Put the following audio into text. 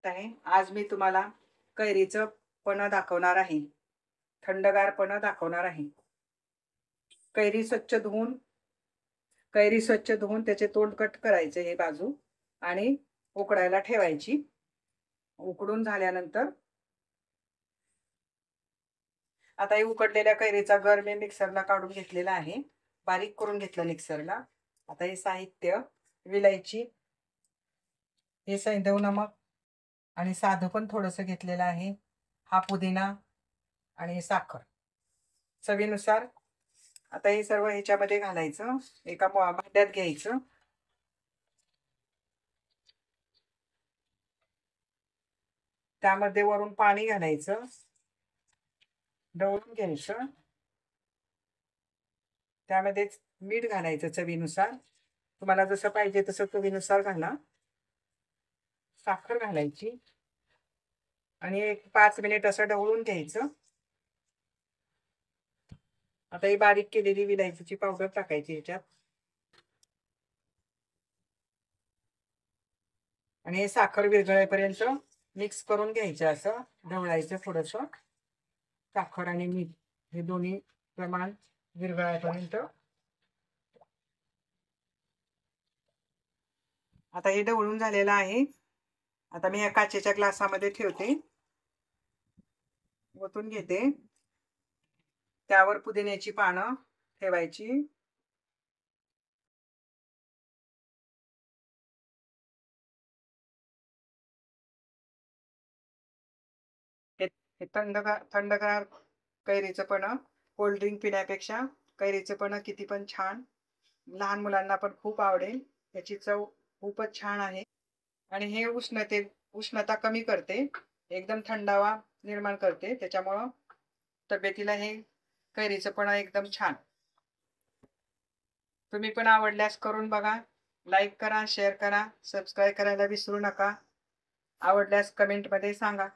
आहे. आज मी तुम्हाला कैरीचं पन्ह दाखवणार आहे. थंडगार पन्ह दाखवणार आहे. कैरी स्वच्छ धुवून त्याचे तोंड कट करायचे हे बाजू आणि उकडायला ठेवायची. उकडून झाल्यानंतर आता हे उकडलेल्या कैरीचा गर मी मिक्सरला काढून घेतलेला आहे. बारीक करून घेतलं मिक्सरला. आता हे साहित्य: विलायची, हे सैंधव नमक आणि साधं पण थोडंसं घेतलेलं आहे. हा पुदिना आणि साखर चवीनुसार. आता हे सर्व ह्याच्यामध्ये घालायचं. एका भांड्यात घ्यायचं. त्यामध्ये वरून पाणी घालायचं. ढवळून घ्यायचं. त्यामध्येच मीठ घालायचं चवीनुसार. तुम्हाला जसं पाहिजे तसं चवीनुसार घाला. साखर घालायची आणि एक 5 मिनिट असं ढवळून घ्यायचं. आता ही बारीक केलेली विलायचीची पावडर टाकायची ह्याच्यात आणि हे साखर विरघळेपर्यंत मिक्स करून घ्यायचं. असं ढवळायचं थोडंसं. साखर आणि मीठ हे दोन्ही प्रमाण विरघळेपर्यंत. आता हे ढवळून झालेलं आहे. आता मी या काचेच्या ग्लासामध्ये ठेवते. ओतून घेते. त्यावर पुदिन्याची पानं ठेवायची. हे थंडगार कैरीचं पन्ह कोल्ड्रिंक पिण्यापेक्षा कैरीचं पन्ह किती पण छान. लहान मुलांना पण खूप आवडेल. याची चव खूपच छान आहे आणि हे उष्णता कमी करते. एकदम थंडावा निर्माण करते. त्याच्यामुळं तब्येतीला हे कैरीचं पन्ह एकदम छान. तुम्ही पण आवडल्यास करून बघा. लाईक करा, शेअर करा, सबस्क्राईब करायला विसरू नका. आवडल्यास कमेंटमध्ये सांगा.